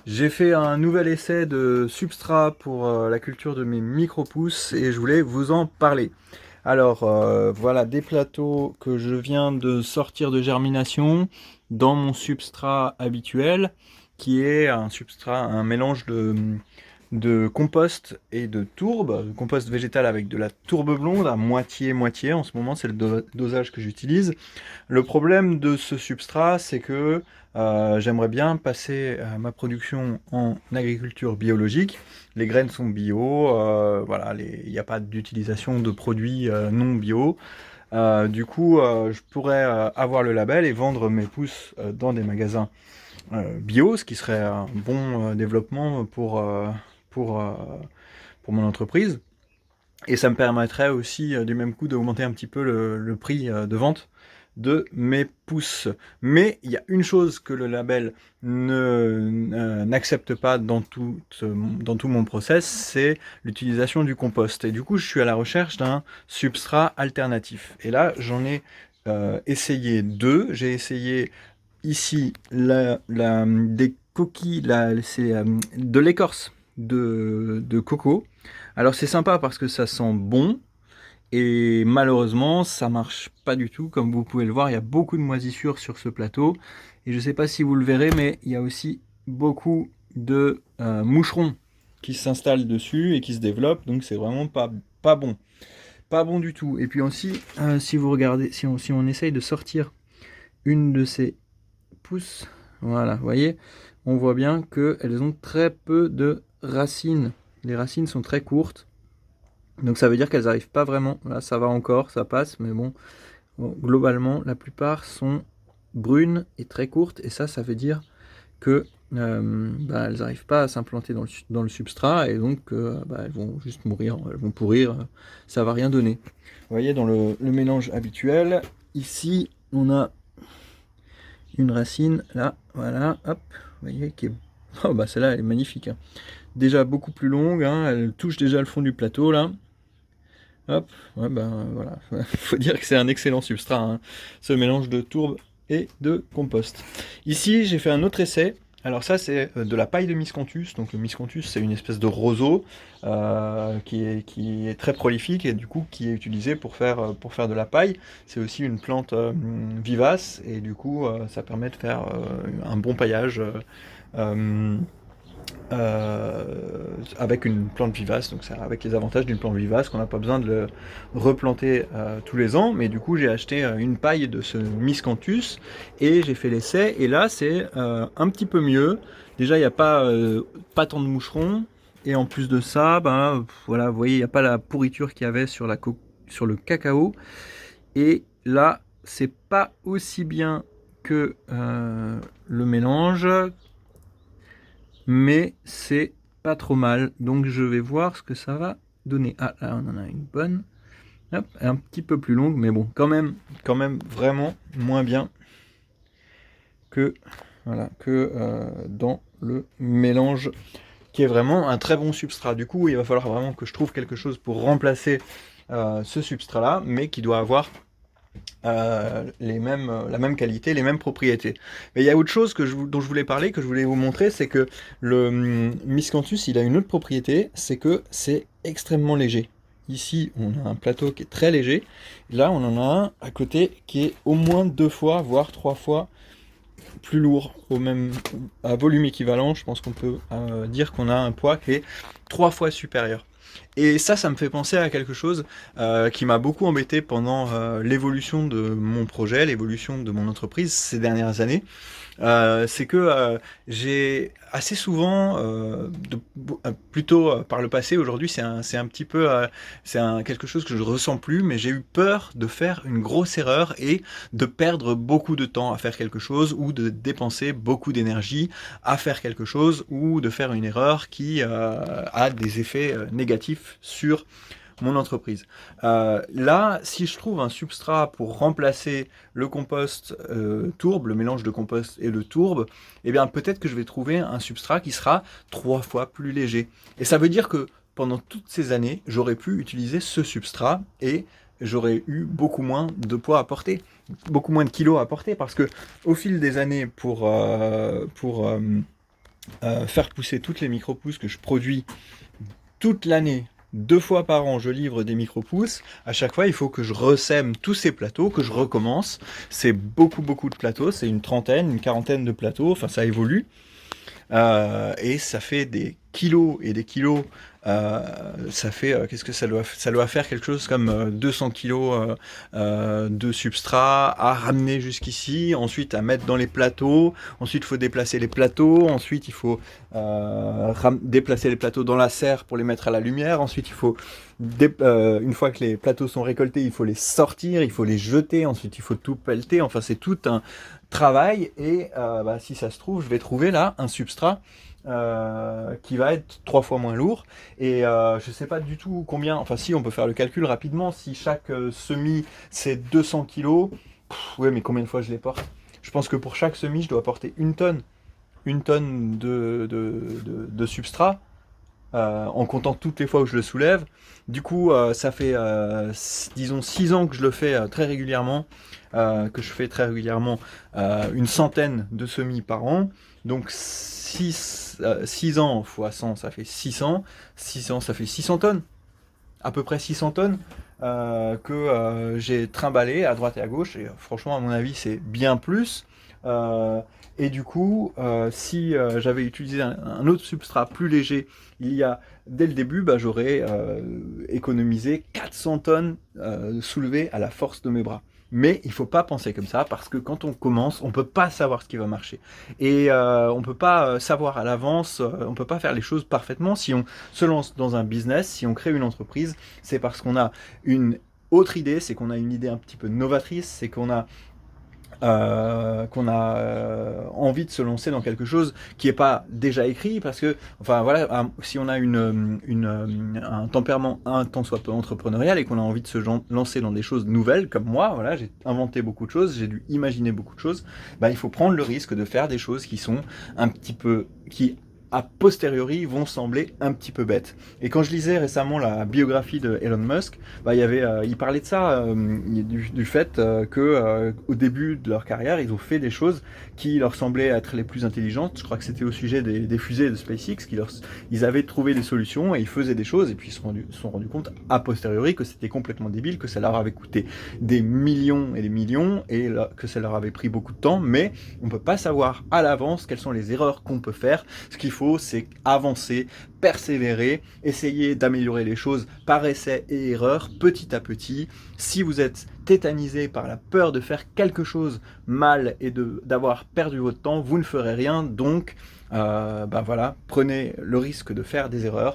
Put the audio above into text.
J'ai fait un nouvel essai de substrat pour la culture de mes micro-pousses et je voulais vous en parler. Alors voilà des plateaux que je viens de sortir de germination dans mon substrat habituel qui est un substrat, un mélange de compost et de tourbe, de compost végétal avec de la tourbe blonde à moitié-moitié. En ce moment, c'est le dosage que j'utilise. Le problème de ce substrat, c'est que j'aimerais bien passer ma production en agriculture biologique. Les graines sont bio, voilà, il n'y a pas d'utilisation de produits non bio. Du coup, je pourrais avoir le label et vendre mes pousses dans des magasins bio, ce qui serait un bon développement pour, euh, pour mon entreprise. Et ça me permettrait aussi, du même coup, d'augmenter un petit peu le prix de vente de mes pousses. Mais il y a une chose que le label n'accepte pas dans tout mon process, c'est l'utilisation du compost. Et du coup, je suis à la recherche d'un substrat alternatif. Et là, j'en ai essayé deux. J'ai essayé ici des coquilles, c'est de l'écorce de coco. Alors c'est sympa parce que ça sent bon et malheureusement ça marche pas du tout. Comme vous pouvez le voir, il y a beaucoup de moisissures sur ce plateau et je sais pas si vous le verrez, mais il y a aussi beaucoup de moucherons qui s'installent dessus et qui se développent, donc c'est vraiment pas bon. Pas bon du tout. Et puis aussi, si vous regardez, si on essaye de sortir une de ces pousses, voilà, vous voyez, on voit bien qu'elles ont très peu de racines. Les racines sont très courtes. Donc ça veut dire qu'elles n'arrivent pas vraiment. Là, ça va encore, ça passe, mais bon, globalement, la plupart sont brunes et très courtes. Et ça veut dire que elles n'arrivent pas à s'implanter dans le substrat et donc elles vont juste mourir, elles vont pourrir. Ça va rien donner. Vous voyez, dans le mélange habituel, ici, on a une racine là, voilà, hop, vous voyez, qui est... Oh bah celle-là, elle est magnifique, hein. Déjà beaucoup plus longue, hein, elle touche déjà le fond du plateau là. Hop, ouais, ben voilà, faut dire que c'est un excellent substrat, hein, ce mélange de tourbe et de compost. Ici, j'ai fait un autre essai. Alors ça, c'est de la paille de miscanthus. Donc le miscanthus, c'est une espèce de roseau qui est très prolifique et du coup qui est utilisé pour faire de la paille. C'est aussi une plante vivace et du coup, ça permet de faire un bon paillage. Euh, avec une plante vivace, donc ça, avec les avantages d'une plante vivace, qu'on n'a pas besoin de le replanter tous les ans, mais du coup j'ai acheté une paille de ce miscanthus et j'ai fait l'essai, et là c'est un petit peu mieux. Déjà il n'y a pas tant de moucherons, et en plus de ça, voilà, vous voyez, il n'y a pas la pourriture qu'il y avait sur le cacao, et là c'est pas aussi bien que le mélange, mais c'est pas trop mal. Donc je vais voir ce que ça va donner. Ah, là on en a une bonne. Hop, un petit peu plus longue, mais bon, quand même vraiment moins bien que, voilà, que dans le mélange, qui est vraiment un très bon substrat. Du coup, il va falloir vraiment que je trouve quelque chose pour remplacer ce substrat-là, mais qui doit avoir la même qualité, les mêmes propriétés. Mais il y a autre chose dont je voulais parler, que je voulais vous montrer, c'est que le miscanthus, il a une autre propriété, c'est que c'est extrêmement léger. Ici, on a un plateau qui est très léger. Là, on en a un à côté qui est au moins 2 fois, voire 3 fois plus lourd, à volume équivalent. Je pense qu'on peut dire qu'on a un poids qui est 3 fois supérieur. Et ça me fait penser à quelque chose qui m'a beaucoup embêté pendant l'évolution de mon projet, l'évolution de mon entreprise ces dernières années. C'est que j'ai assez souvent, plutôt par le passé, aujourd'hui c'est un petit peu, quelque chose que je ressens plus, mais j'ai eu peur de faire une grosse erreur et de perdre beaucoup de temps à faire quelque chose ou de dépenser beaucoup d'énergie à faire quelque chose ou de faire une erreur qui a des effets négatifs sur mon entreprise. Là, si je trouve un substrat pour remplacer le compost tourbe, le mélange de compost et le tourbe, eh bien peut-être que je vais trouver un substrat qui sera 3 fois plus léger. Et ça veut dire que pendant toutes ces années, j'aurais pu utiliser ce substrat et j'aurais eu beaucoup moins de poids à porter, beaucoup moins de kilos à porter, parce que au fil des années, faire pousser toutes les micro-pousses que je produis toute l'année. 2 fois par an, je livre des micro-pousses. À chaque fois, il faut que je ressème tous ces plateaux, que je recommence. C'est beaucoup, beaucoup de plateaux. C'est une trentaine, une quarantaine de plateaux. Enfin, ça évolue. Et ça fait des kilos et des kilos. Ça fait, qu'est-ce que ça doit faire quelque chose comme 200 kilos de substrat à ramener jusqu'ici, ensuite à mettre dans les plateaux, ensuite il faut déplacer les plateaux, ensuite il faut déplacer les plateaux dans la serre pour les mettre à la lumière, ensuite il faut, une fois que les plateaux sont récoltés, il faut les sortir, il faut les jeter, ensuite il faut tout pelleter, enfin c'est tout un travail et si ça se trouve, je vais trouver là un substrat qui va être 3 fois moins lourd et je sais pas du tout combien, enfin si on peut faire le calcul rapidement, si chaque semis c'est 200 kilos, ouais mais combien de fois je les porte? Je pense que pour chaque semis je dois porter une tonne de substrat en comptant toutes les fois où je le soulève. Du coup, ça fait, disons, 6 ans que je le fais très régulièrement, que je fais très régulièrement une centaine de semis par an. Donc 6 ans fois 100, ça fait 600. 600, ça fait 600 tonnes, à peu près 600 tonnes que j'ai trimballé à droite et à gauche. Et franchement, à mon avis, c'est bien plus. Euh, et du coup, si j'avais utilisé un autre substrat plus léger il y a dès le début, bah, j'aurais économisé 400 tonnes soulevées à la force de mes bras. Mais il ne faut pas penser comme ça parce que quand on commence, on ne peut pas savoir ce qui va marcher. Et on ne peut pas savoir à l'avance, on ne peut pas faire les choses parfaitement. Si on se lance dans un business, si on crée une entreprise, c'est parce qu'on a une autre idée, c'est qu'on a une idée un petit peu novatrice, c'est qu'on a envie de se lancer dans quelque chose qui n'est pas déjà écrit parce que enfin voilà, si on a un tempérament un tant soit peu entrepreneurial et qu'on a envie de se lancer dans des choses nouvelles comme moi, voilà, j'ai inventé beaucoup de choses, j'ai dû imaginer beaucoup de choses, bah, il faut prendre le risque de faire des choses qui sont un petit peu qui a posteriori vont sembler un petit peu bêtes. Et quand je lisais récemment la biographie de Elon Musk, bah, il parlait de ça, du fait que au début de leur carrière, ils ont fait des choses qui leur semblaient être les plus intelligentes. Je crois que c'était au sujet des fusées de SpaceX, ils avaient trouvé des solutions et ils faisaient des choses et puis ils se sont rendus compte a posteriori que c'était complètement débile, que ça leur avait coûté des millions et des millions et que ça leur avait pris beaucoup de temps, mais on ne peut pas savoir à l'avance quelles sont les erreurs qu'on peut faire. Ce qu'il faut, c'est avancer, persévérer, essayer d'améliorer les choses par essai et erreur, petit à petit. Si vous êtes tétanisé par la peur de faire quelque chose mal et d'avoir perdu votre temps, vous ne ferez rien. Donc, voilà, prenez le risque de faire des erreurs.